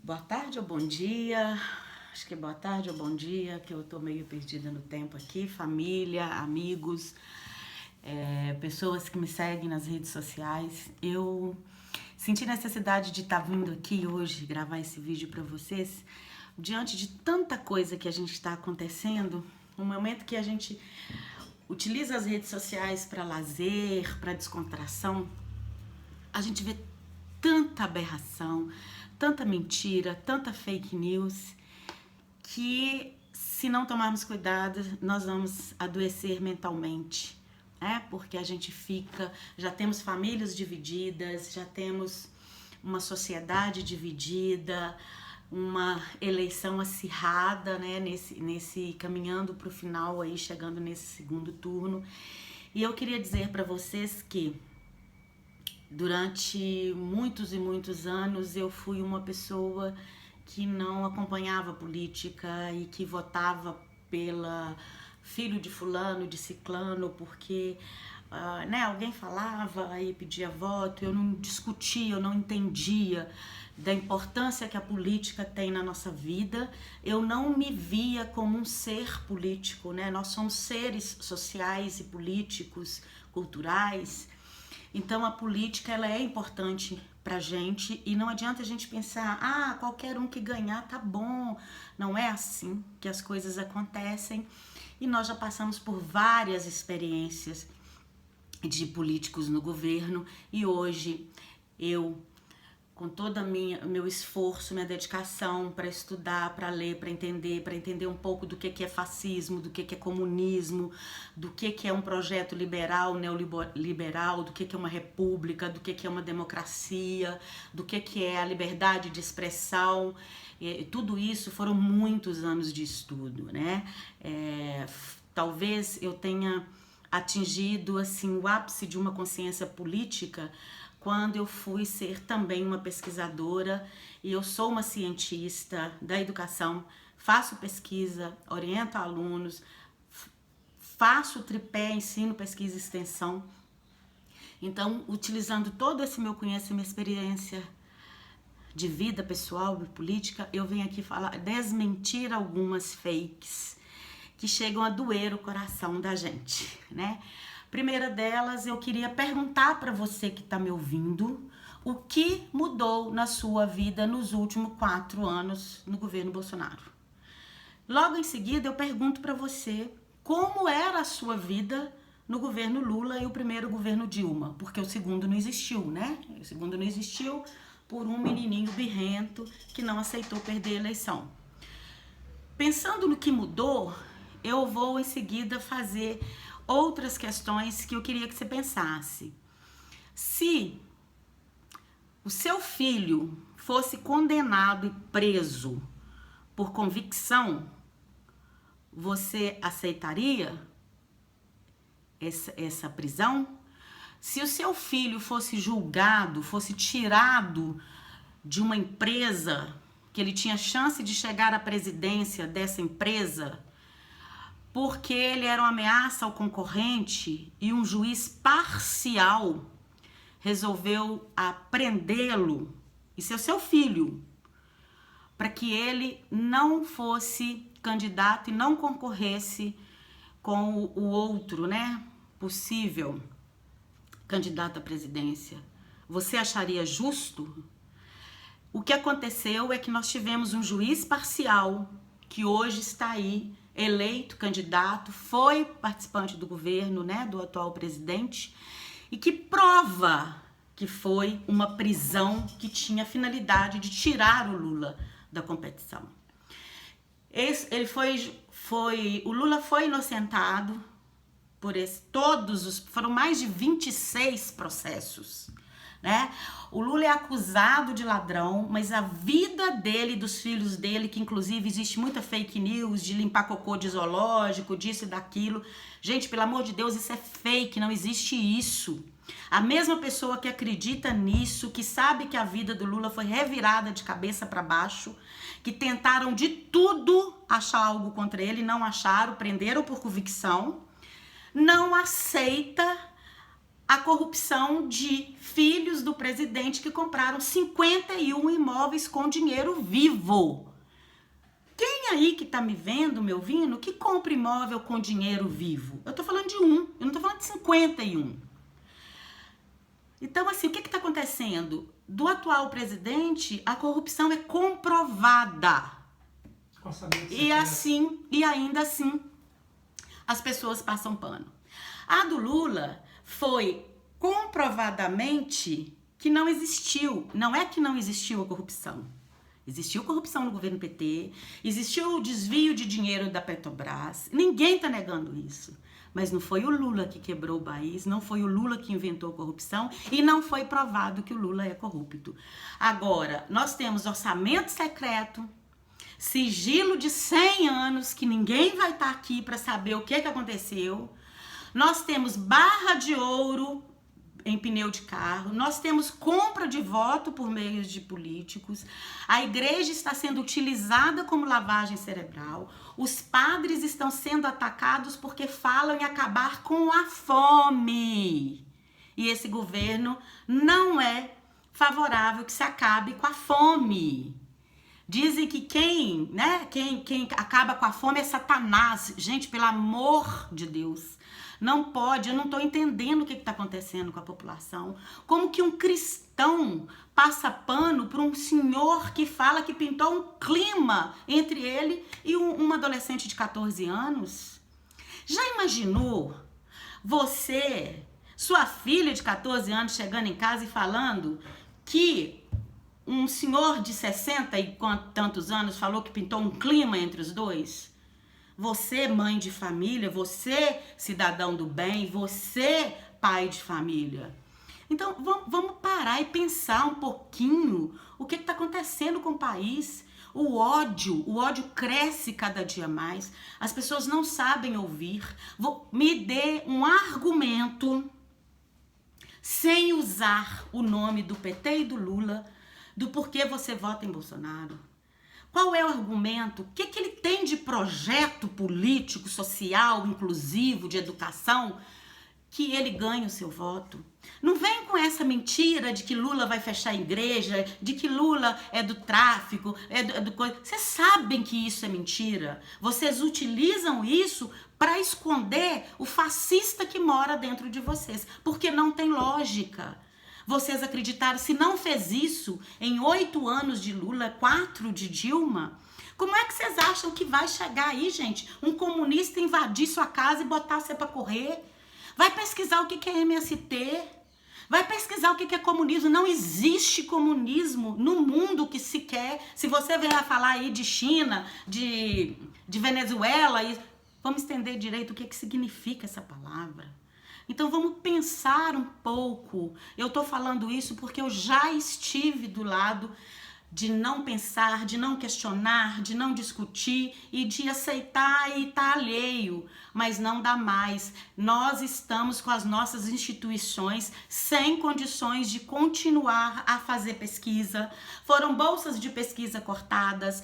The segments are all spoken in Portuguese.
Boa tarde ou bom dia? Acho que é boa tarde ou bom dia, que eu tô meio perdida no tempo aqui. Família, amigos, pessoas que me seguem nas redes sociais. Eu senti necessidade de estar vindo aqui hoje gravar esse vídeo para vocês, diante de tanta coisa que a gente está acontecendo, no momento que a gente utiliza as redes sociais para lazer, para descontração, a gente vê tanta aberração, tanta mentira, tanta fake news, que se não tomarmos cuidado, nós vamos adoecer mentalmente, né? Porque a gente já temos famílias divididas, já temos uma sociedade dividida, uma eleição acirrada, né? Nesse caminhando para o final aí, chegando nesse segundo turno. E eu queria dizer para vocês que durante muitos e muitos anos eu fui uma pessoa que não acompanhava política e que votava pela filho de fulano, de ciclano, porque alguém falava e pedia voto, eu não discutia, eu não entendia da importância que a política tem na nossa vida. Eu não me via como um ser político, né? Nós somos seres sociais e políticos, culturais. Então a política ela é importante pra gente e não adianta a gente pensar, qualquer um que ganhar tá bom. Não é assim que as coisas acontecem e nós já passamos por várias experiências de políticos no governo e hoje eu, com todo meu esforço, minha dedicação para estudar, para ler, para entender um pouco do que é fascismo, do que é comunismo, do que é um projeto liberal, neoliberal, do que é uma república, do que é uma democracia, do que é a liberdade de expressão. Tudo isso foram muitos anos de estudo, né? Talvez eu tenha atingido assim o ápice de uma consciência política quando eu fui ser também uma pesquisadora, e eu sou uma cientista da educação, faço pesquisa, oriento alunos, faço tripé, ensino, pesquisa e extensão. Então, utilizando todo esse meu conhecimento, minha experiência de vida pessoal e política, eu venho aqui desmentir algumas fakes que chegam a doer o coração da gente, né? Primeira delas, eu queria perguntar para você que está me ouvindo o que mudou na sua vida nos últimos 4 anos no governo Bolsonaro. Logo em seguida, eu pergunto para você como era a sua vida no governo Lula e o primeiro governo Dilma, porque o segundo não existiu, né? O segundo não existiu por um menininho birrento que não aceitou perder a eleição. Pensando no que mudou, eu vou em seguida fazer outras questões que eu queria que você pensasse. Se o seu filho fosse condenado e preso por convicção, você aceitaria essa prisão? Se o seu filho fosse julgado, fosse tirado de uma empresa, que ele tinha chance de chegar à presidência dessa empresa, porque ele era uma ameaça ao concorrente e um juiz parcial resolveu prendê-lo, isso é o seu filho, para que ele não fosse candidato e não concorresse com o outro, né, possível candidato à presidência. Você acharia justo? O que aconteceu é que nós tivemos um juiz parcial que hoje está aí, eleito candidato, foi participante do governo, né, do atual presidente, e que prova que foi uma prisão que tinha a finalidade de tirar o Lula da competição. O Lula foi inocentado por foram mais de 26 processos, né? O Lula é acusado de ladrão, mas a vida dele, dos filhos dele, que inclusive existe muita fake news de limpar cocô de zoológico, disso e daquilo. Gente, pelo amor de Deus, isso é fake, não existe isso. A mesma pessoa que acredita nisso, que sabe que a vida do Lula foi revirada de cabeça para baixo, que tentaram de tudo achar algo contra ele, não acharam, prenderam por convicção, não aceita a corrupção de filhos do presidente que compraram 51 imóveis com dinheiro vivo. Quem aí que tá me vendo, me ouvindo, que compra imóvel com dinheiro vivo? Eu tô falando de um, eu não tô falando de 51. Então, assim, o que que tá acontecendo? Do atual presidente, a corrupção é comprovada. E ainda assim, as pessoas passam pano. A do Lula foi comprovadamente que não existiu. Não é que não existiu a corrupção. Existiu corrupção no governo PT, existiu o desvio de dinheiro da Petrobras. Ninguém está negando isso. Mas não foi o Lula que quebrou o país, não foi o Lula que inventou a corrupção e não foi provado que o Lula é corrupto. Agora, nós temos orçamento secreto, sigilo de 100 anos, que ninguém vai estar aqui para saber o que aconteceu. Nós temos barra de ouro em pneu de carro, nós temos compra de voto por meio de políticos, a igreja está sendo utilizada como lavagem cerebral, os padres estão sendo atacados porque falam em acabar com a fome. E esse governo não é favorável que se acabe com a fome. Dizem que quem acaba com a fome é Satanás. Gente, pelo amor de Deus, não pode, eu não estou entendendo o que está acontecendo com a população. Como que um cristão passa pano para um senhor que fala que pintou um clima entre ele e uma adolescente de 14 anos? Já imaginou você, sua filha de 14 anos chegando em casa e falando que um senhor de 60 e tantos anos falou que pintou um clima entre os dois? Você, mãe de família, você, cidadão do bem, você, pai de família. Então, vamos parar e pensar um pouquinho o que está acontecendo com o país. O ódio cresce cada dia mais. As pessoas não sabem ouvir. Me dê um argumento, sem usar o nome do PT e do Lula, do porquê você vota em Bolsonaro. Qual é o argumento? O que ele tem de projeto político, social, inclusivo, de educação, que ele ganha o seu voto? Não vem com essa mentira de que Lula vai fechar a igreja, de que Lula é do tráfico, Vocês sabem que isso é mentira. Vocês utilizam isso para esconder o fascista que mora dentro de vocês, porque não tem lógica. Vocês acreditaram, se não fez isso em 8 anos de Lula, 4 de Dilma, como é que vocês acham que vai chegar aí, gente? Um comunista invadir sua casa e botar você para correr? Vai pesquisar o que é MST, vai pesquisar o que é comunismo. Não existe comunismo no mundo que se quer. Se você vier a falar aí de China, de Venezuela, vamos entender direito o que significa essa palavra. Então vamos pensar um pouco. Eu tô falando isso porque eu já estive do lado de não pensar, de não questionar, de não discutir e de aceitar e estar alheio. Mas não dá mais. Nós estamos com as nossas instituições sem condições de continuar a fazer pesquisa. Foram bolsas de pesquisa cortadas.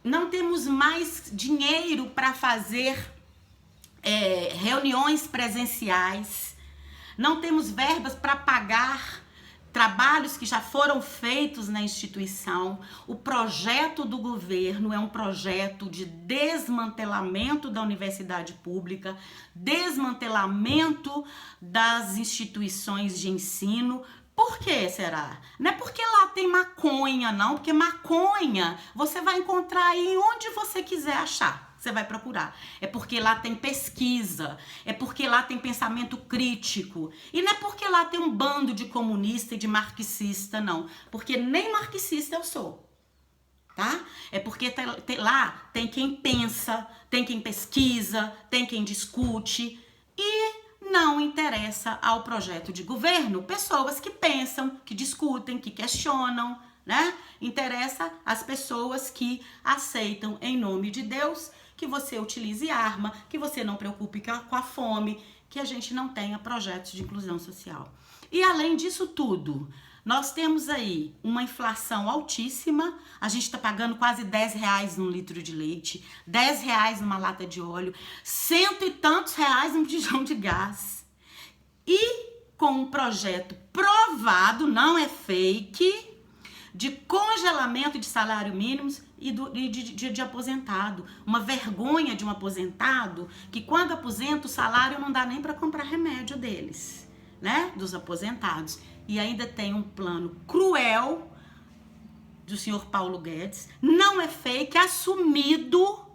Não temos mais dinheiro para fazer reuniões presenciais, não temos verbas para pagar trabalhos que já foram feitos na instituição. O projeto do governo é um projeto de desmantelamento da universidade pública, desmantelamento das instituições de ensino. Por que será? Não é porque lá tem maconha, não, porque maconha você vai encontrar aí onde você quiser achar. Você vai procurar. É porque lá tem pesquisa, é porque lá tem pensamento crítico. E não é porque lá tem um bando de comunista e de marxista, não. Porque nem marxista eu sou, tá? É porque lá tem quem pensa, tem quem pesquisa, tem quem discute e não interessa ao projeto de governo pessoas que pensam, que discutem, que questionam, né? Interessa às pessoas que aceitam em nome de Deus que você utilize arma, que você não preocupe com a fome, que a gente não tenha projetos de inclusão social. E além disso tudo, nós temos aí uma inflação altíssima, a gente está pagando quase R$10 num litro de leite, R$10 numa lata de óleo, 100 e tantos reais num botijão de gás. e com um projeto provado, não é fake, de congelamento de salário mínimo e de aposentado. Uma vergonha de um aposentado que quando aposenta o salário não dá nem para comprar remédio deles, né? Dos aposentados. E ainda tem um plano cruel do senhor Paulo Guedes, não é fake, assumido,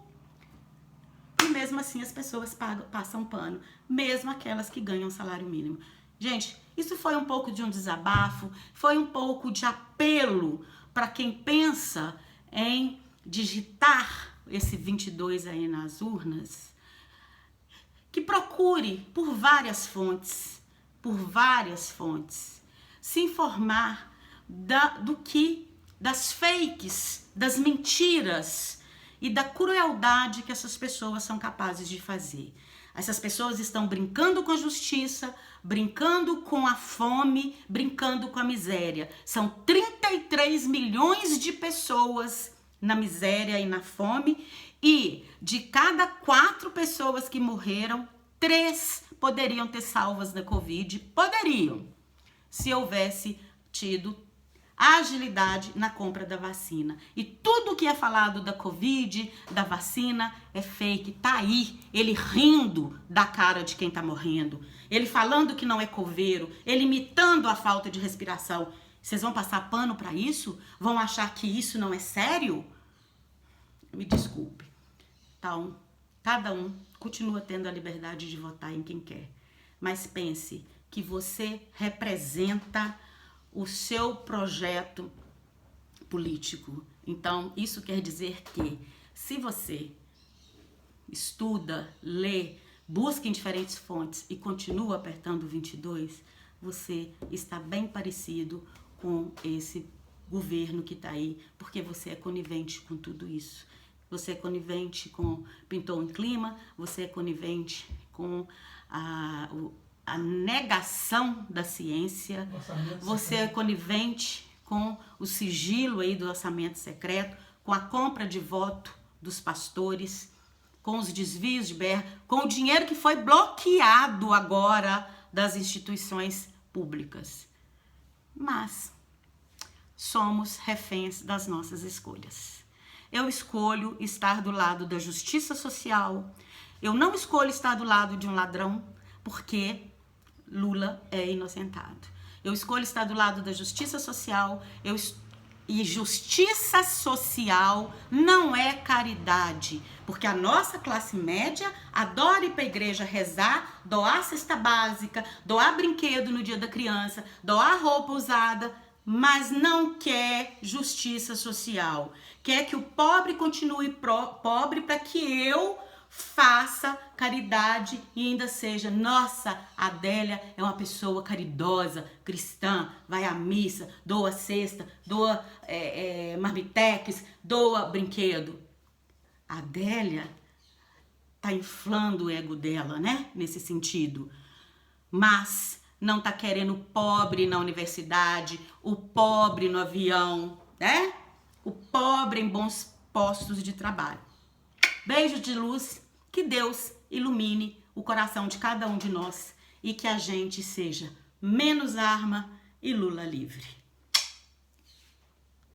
e mesmo assim as pessoas passam pano, mesmo aquelas que ganham salário mínimo. Gente, isso foi um pouco de um desabafo, foi um pouco de apelo para quem pensa em digitar esse 22 aí nas urnas, que procure por várias fontes, se informar das fakes, das mentiras e da crueldade que essas pessoas são capazes de fazer. Essas pessoas estão brincando com a justiça, brincando com a fome, brincando com a miséria. São 33 milhões de pessoas na miséria e na fome, e de cada 4 pessoas que morreram, 3 poderiam ter salvas da Covid. Poderiam, se houvesse tido agilidade na compra da vacina. E tudo que é falado da Covid, da vacina, é fake. Tá aí, ele rindo da cara de quem tá morrendo, ele falando que não é coveiro, ele imitando a falta de respiração. Vocês vão passar pano pra isso? Vão achar que isso não é sério? Me desculpe. Então, cada um continua tendo a liberdade de votar em quem quer. Mas pense que você representa o seu projeto político. Então, isso quer dizer que se você estuda, lê, busca em diferentes fontes e continua apertando 22, você está bem parecido com esse governo que está aí, porque você é conivente com tudo isso. Você é conivente com Pintou em Clima, você é conivente com a negação da ciência, você é conivente com o sigilo aí do orçamento secreto, com a compra de voto dos pastores, com os desvios de BR, com o dinheiro que foi bloqueado agora das instituições públicas. Mas somos reféns das nossas escolhas. Eu escolho estar do lado da justiça social, eu não escolho estar do lado de um ladrão, porque Lula é inocentado. Eu escolho estar do lado da justiça social, e justiça social não é caridade, porque a nossa classe média adora ir para a igreja rezar, doar cesta básica, doar brinquedo no dia da criança, doar roupa usada, mas não quer justiça social. Quer que o pobre continue pobre para que eu faça caridade e ainda seja, nossa, a Adélia é uma pessoa caridosa, cristã, vai à missa, doa cesta, doa marmitex, doa brinquedo. A Adélia tá inflando o ego dela, né? Nesse sentido. Mas não tá querendo o pobre na universidade, o pobre no avião, né? O pobre em bons postos de trabalho. Beijo de luz, que Deus ilumine o coração de cada um de nós e que a gente seja menos arma e Lula livre.